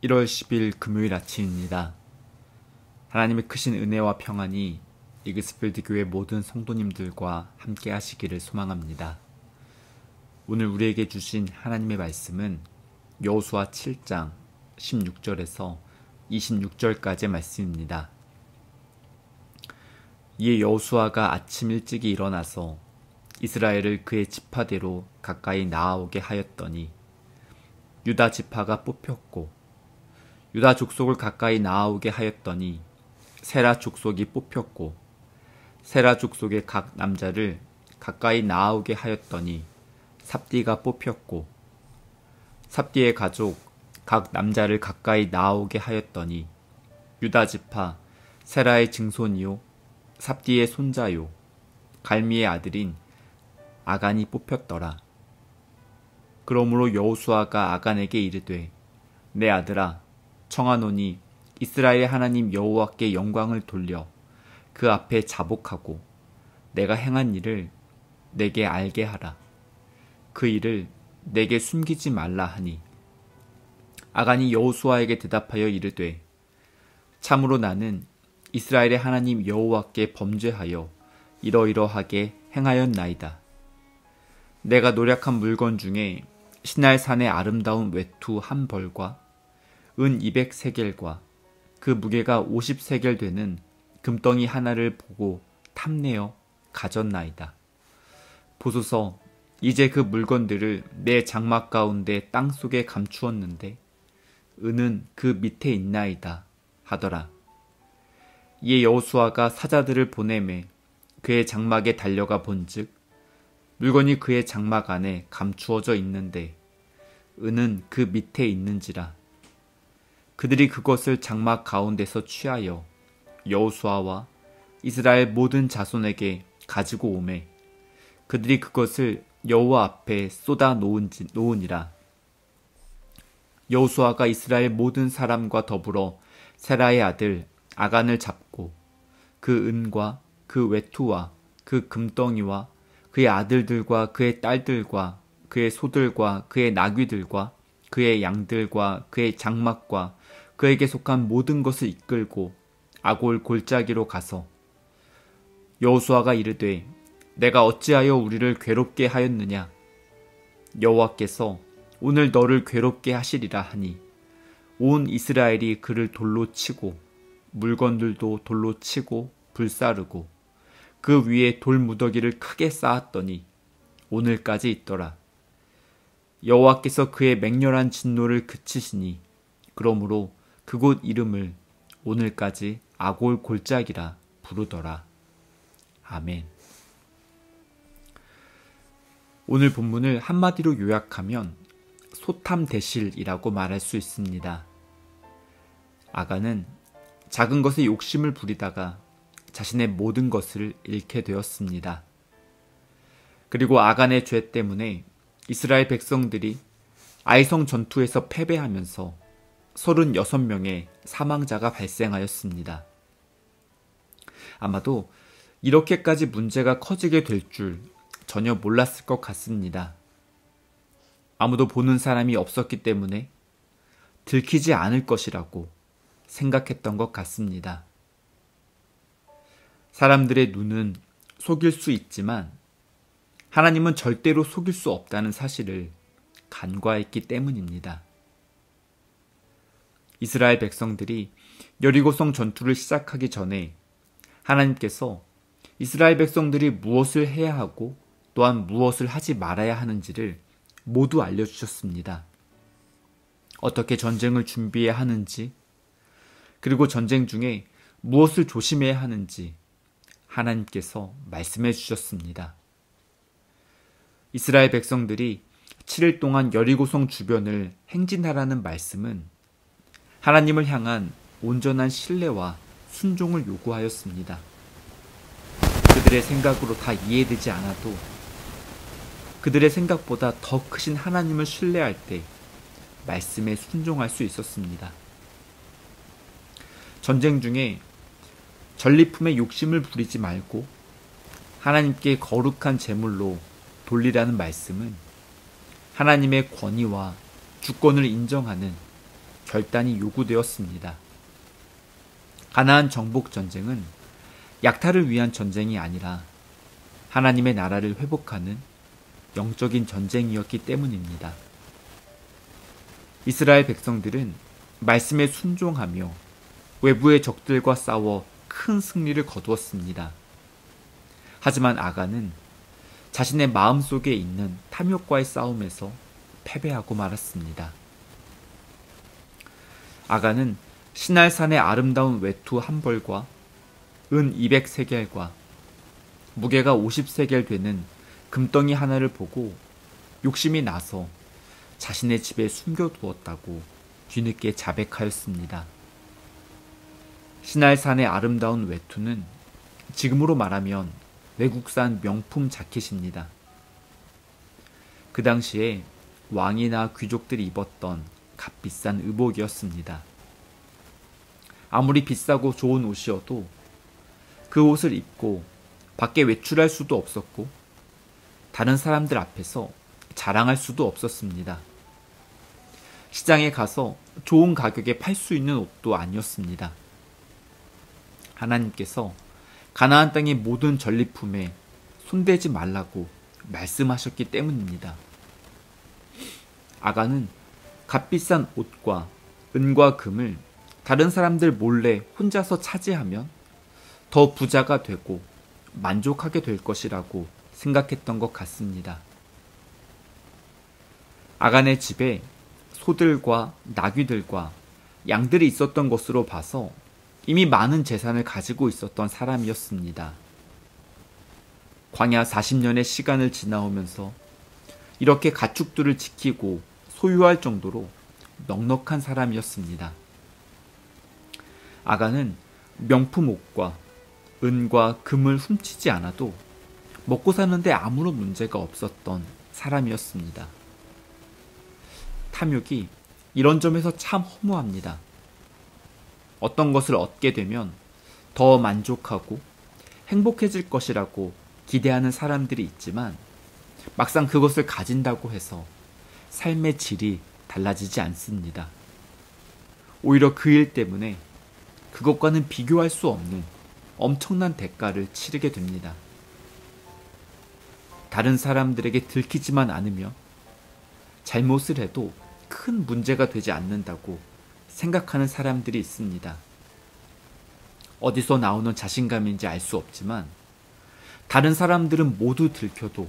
1월 10일 금요일 아침입니다. 하나님의 크신 은혜와 평안이 이그스필드 교회 모든 성도님들과 함께 하시기를 소망합니다. 오늘 우리에게 주신 하나님의 말씀은 여호수아 7장 16절에서 26절까지의 말씀입니다. 이에 여호수아가 아침 일찍이 일어나서 이스라엘을 그의 지파대로 가까이 나아오게 하였더니 유다 지파가 뽑혔고 유다 족속을 가까이 나아오게 하였더니 세라 족속이 뽑혔고 세라 족속의 각 남자를 가까이 나아오게 하였더니 삽디가 뽑혔고 삽디의 가족 각 남자를 가까이 나아오게 하였더니 유다 지파 세라의 증손이요 삽디의 손자요 갈미의 아들인 아간이 뽑혔더라. 그러므로 여호수아가 아간에게 이르되 내 아들아 청하노니 이스라엘의 하나님 여호와께 영광을 돌려 그 앞에 자복하고 내가 행한 일을 내게 알게 하라. 그 일을 내게 숨기지 말라 하니 아간이 여호수아에게 대답하여 이르되 참으로 나는 이스라엘의 하나님 여호와께 범죄하여 이러이러하게 행하였나이다. 내가 노력한 물건 중에 시날산의 아름다운 외투 한 벌과 은 200세겔과 그 무게가 50세겔 되는 금덩이 하나를 보고 탐내어 가졌나이다. 보소서 이제 그 물건들을 내 장막 가운데 땅속에 감추었는데 은은 그 밑에 있나이다 하더라. 이에 여호수아가 사자들을 보내매 그의 장막에 달려가 본즉 물건이 그의 장막 안에 감추어져 있는데 은은 그 밑에 있는지라. 그들이 그것을 장막 가운데서 취하여 여호수아와 이스라엘 모든 자손에게 가지고 오매 그들이 그것을 여호와 앞에 쏟아 놓으니라. 여호수아가 이스라엘 모든 사람과 더불어 세라의 아들 아간을 잡고 그 은과 그 외투와 그 금덩이와 그의 아들들과 그의 딸들과 그의 소들과 그의 나귀들과 그의 양들과 그의 장막과 그에게 속한 모든 것을 이끌고 아골 골짜기로 가서 여호수아가 이르되 내가 어찌하여 우리를 괴롭게 하였느냐. 여호와께서 오늘 너를 괴롭게 하시리라 하니 온 이스라엘이 그를 돌로 치고 물건들도 돌로 치고 불사르고 그 위에 돌무더기를 크게 쌓았더니 오늘까지 있더라. 여호와께서 그의 맹렬한 진노를 그치시니 그러므로 그곳 이름을 오늘까지 아골 골짜기라 부르더라. 아멘. 오늘 본문을 한마디로 요약하면 소탐대실이라고 말할 수 있습니다. 아간은 작은 것에 욕심을 부리다가 자신의 모든 것을 잃게 되었습니다. 그리고 아간의 죄 때문에 이스라엘 백성들이 아이성 전투에서 패배하면서 36명의 사망자가 발생하였습니다. 아마도 이렇게까지 문제가 커지게 될 줄 전혀 몰랐을 것 같습니다. 아무도 보는 사람이 없었기 때문에 들키지 않을 것이라고 생각했던 것 같습니다. 사람들의 눈은 속일 수 있지만 하나님은 절대로 속일 수 없다는 사실을 간과했기 때문입니다. 이스라엘 백성들이 여리고성 전투를 시작하기 전에 하나님께서 이스라엘 백성들이 무엇을 해야 하고 또한 무엇을 하지 말아야 하는지를 모두 알려주셨습니다. 어떻게 전쟁을 준비해야 하는지, 그리고 전쟁 중에 무엇을 조심해야 하는지 하나님께서 말씀해 주셨습니다. 이스라엘 백성들이 7일 동안 여리고성 주변을 행진하라는 말씀은 하나님을 향한 온전한 신뢰와 순종을 요구하였습니다. 그들의 생각으로 다 이해되지 않아도 그들의 생각보다 더 크신 하나님을 신뢰할 때 말씀에 순종할 수 있었습니다. 전쟁 중에 전리품에 욕심을 부리지 말고 하나님께 거룩한 제물로 돌리라는 말씀은 하나님의 권위와 주권을 인정하는 결단이 요구되었습니다. 가나안 정복 전쟁은 약탈을 위한 전쟁이 아니라 하나님의 나라를 회복하는 영적인 전쟁이었기 때문입니다. 이스라엘 백성들은 말씀에 순종하며 외부의 적들과 싸워 큰 승리를 거두었습니다. 하지만 아간은 자신의 마음속에 있는 탐욕과의 싸움에서 패배하고 말았습니다. 아간은 시날산의 아름다운 외투 한 벌과 은 200세겔과 무게가 50세겔 되는 금덩이 하나를 보고 욕심이 나서 자신의 집에 숨겨두었다고 뒤늦게 자백하였습니다. 시날산의 아름다운 외투는 지금으로 말하면 외국산 명품 자켓입니다. 그 당시에 왕이나 귀족들이 입었던 값비싼 의복이었습니다. 아무리 비싸고 좋은 옷이어도 그 옷을 입고 밖에 외출할 수도 없었고 다른 사람들 앞에서 자랑할 수도 없었습니다. 시장에 가서 좋은 가격에 팔 수 있는 옷도 아니었습니다. 하나님께서 가나안 땅의 모든 전리품에 손대지 말라고 말씀하셨기 때문입니다. 아간은 값비싼 옷과 은과 금을 다른 사람들 몰래 혼자서 차지하면 더 부자가 되고 만족하게 될 것이라고 생각했던 것 같습니다. 아간의 집에 소들과 나귀들과 양들이 있었던 것으로 봐서 이미 많은 재산을 가지고 있었던 사람이었습니다. 광야 40년의 시간을 지나오면서 이렇게 가축들을 지키고 소유할 정도로 넉넉한 사람이었습니다. 아간은 명품 옷과 은과 금을 훔치지 않아도 먹고 사는데 아무런 문제가 없었던 사람이었습니다. 탐욕이 이런 점에서 참 허무합니다. 어떤 것을 얻게 되면 더 만족하고 행복해질 것이라고 기대하는 사람들이 있지만 막상 그것을 가진다고 해서 삶의 질이 달라지지 않습니다. 오히려 그 일 때문에 그것과는 비교할 수 없는 엄청난 대가를 치르게 됩니다. 다른 사람들에게 들키지만 않으며 잘못을 해도 큰 문제가 되지 않는다고 생각하는 사람들이 있습니다. 어디서 나오는 자신감인지 알 수 없지만 다른 사람들은 모두 들켜도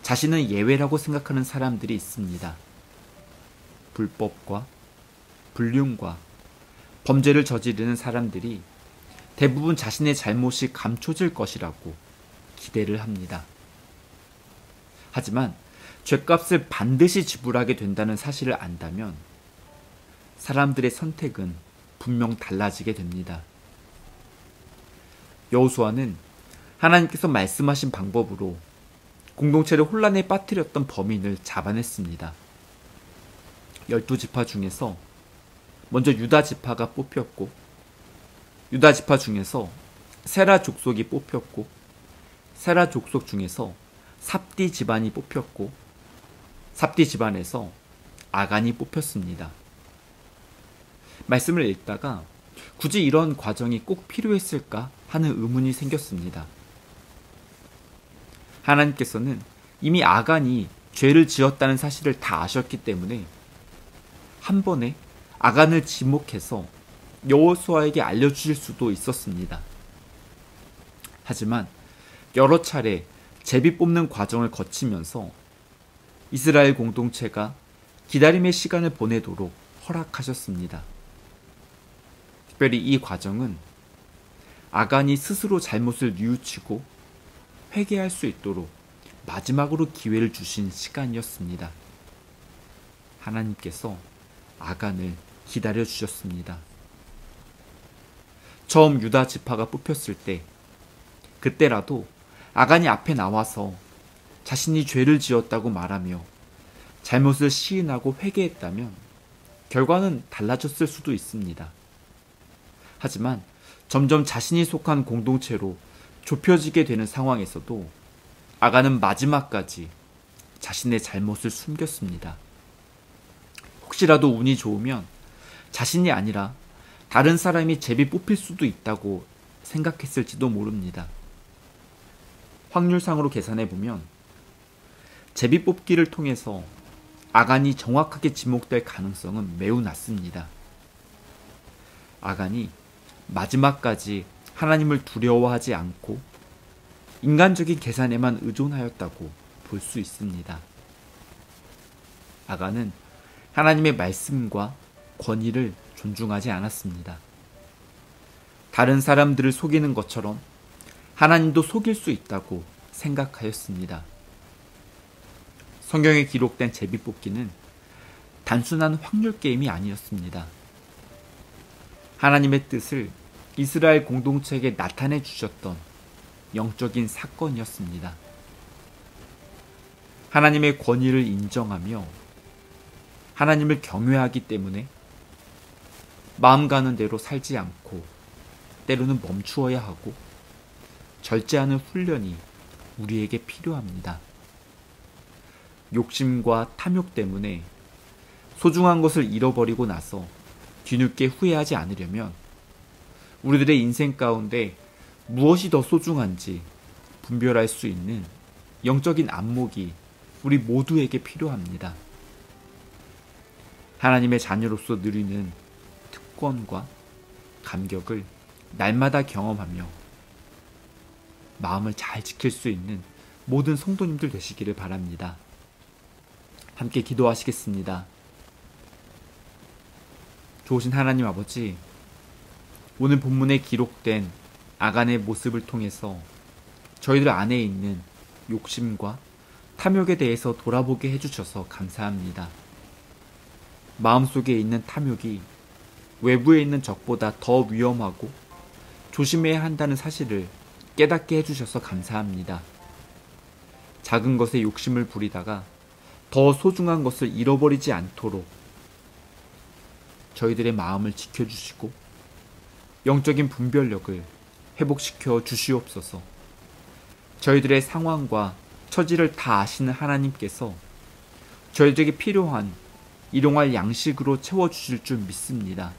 자신은 예외라고 생각하는 사람들이 있습니다. 불법과 불륜과 범죄를 저지르는 사람들이 대부분 자신의 잘못이 감춰질 것이라고 기대를 합니다. 하지만 죗값을 반드시 지불하게 된다는 사실을 안다면 사람들의 선택은 분명 달라지게 됩니다. 여호수아는 하나님께서 말씀하신 방법으로 공동체를 혼란에 빠뜨렸던 범인을 잡아냈습니다. 12지파 중에서 먼저 유다 지파가 뽑혔고 유다 지파 중에서 세라 족속이 뽑혔고 세라 족속 중에서 삽디 집안이 뽑혔고 삽디 집안에서 아간이 뽑혔습니다. 말씀을 읽다가 굳이 이런 과정이 꼭 필요했을까 하는 의문이 생겼습니다. 하나님께서는 이미 아간이 죄를 지었다는 사실을 다 아셨기 때문에 한 번에 아간을 지목해서 여호수아에게 알려주실 수도 있었습니다. 하지만 여러 차례 제비 뽑는 과정을 거치면서 이스라엘 공동체가 기다림의 시간을 보내도록 허락하셨습니다. 특별히 이 과정은 아간이 스스로 잘못을 뉘우치고 회개할 수 있도록 마지막으로 기회를 주신 시간이었습니다. 하나님께서 아간을 기다려 주셨습니다. 처음 유다 지파가 뽑혔을 때 그때라도 아간이 앞에 나와서 자신이 죄를 지었다고 말하며 잘못을 시인하고 회개했다면 결과는 달라졌을 수도 있습니다. 하지만 점점 자신이 속한 공동체로 좁혀지게 되는 상황에서도 아간은 마지막까지 자신의 잘못을 숨겼습니다. 혹시라도 운이 좋으면 자신이 아니라 다른 사람이 제비 뽑힐 수도 있다고 생각했을지도 모릅니다. 확률상으로 계산해보면 제비 뽑기를 통해서 아간이 정확하게 지목될 가능성은 매우 낮습니다. 아간이 마지막까지 하나님을 두려워하지 않고 인간적인 계산에만 의존하였다고 볼 수 있습니다. 아간은 하나님의 말씀과 권위를 존중하지 않았습니다. 다른 사람들을 속이는 것처럼 하나님도 속일 수 있다고 생각하였습니다. 성경에 기록된 제비뽑기는 단순한 확률 게임이 아니었습니다. 하나님의 뜻을 이스라엘 공동체에게 나타내 주셨던 영적인 사건이었습니다. 하나님의 권위를 인정하며 하나님을 경외하기 때문에 마음 가는 대로 살지 않고 때로는 멈추어야 하고 절제하는 훈련이 우리에게 필요합니다. 욕심과 탐욕 때문에 소중한 것을 잃어버리고 나서 뒤늦게 후회하지 않으려면 우리들의 인생 가운데 무엇이 더 소중한지 분별할 수 있는 영적인 안목이 우리 모두에게 필요합니다. 하나님의 자녀로서 누리는 특권과 감격을 날마다 경험하며 마음을 잘 지킬 수 있는 모든 성도님들 되시기를 바랍니다. 함께 기도하시겠습니다. 좋으신 하나님 아버지, 오늘 본문에 기록된 아간의 모습을 통해서 저희들 안에 있는 욕심과 탐욕에 대해서 돌아보게 해주셔서 감사합니다. 마음속에 있는 탐욕이 외부에 있는 적보다 더 위험하고 조심해야 한다는 사실을 깨닫게 해주셔서 감사합니다. 작은 것에 욕심을 부리다가 더 소중한 것을 잃어버리지 않도록 저희들의 마음을 지켜주시고 영적인 분별력을 회복시켜 주시옵소서. 저희들의 상황과 처지를 다 아시는 하나님께서 저희들에게 필요한 일용할 양식으로 채워주실 줄 믿습니다.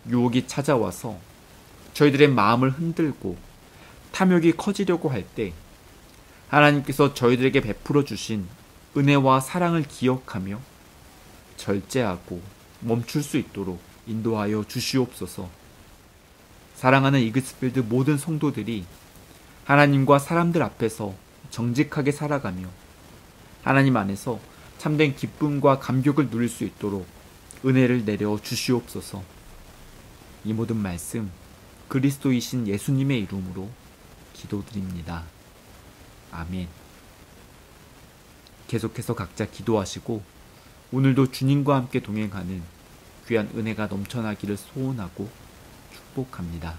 유혹이 찾아와서 저희들의 마음을 흔들고 탐욕이 커지려고 할 때 하나님께서 저희들에게 베풀어 주신 은혜와 사랑을 기억하며 절제하고 멈출 수 있도록 인도하여 주시옵소서. 사랑하는 이글스필드 모든 성도들이 하나님과 사람들 앞에서 정직하게 살아가며 하나님 안에서 참된 기쁨과 감격을 누릴 수 있도록 은혜를 내려 주시옵소서. 이 모든 말씀 그리스도이신 예수님의 이름으로 기도드립니다. 아멘. 계속해서 각자 기도하시고 오늘도 주님과 함께 동행하는 귀한 은혜가 넘쳐나기를 소원하고 축복합니다.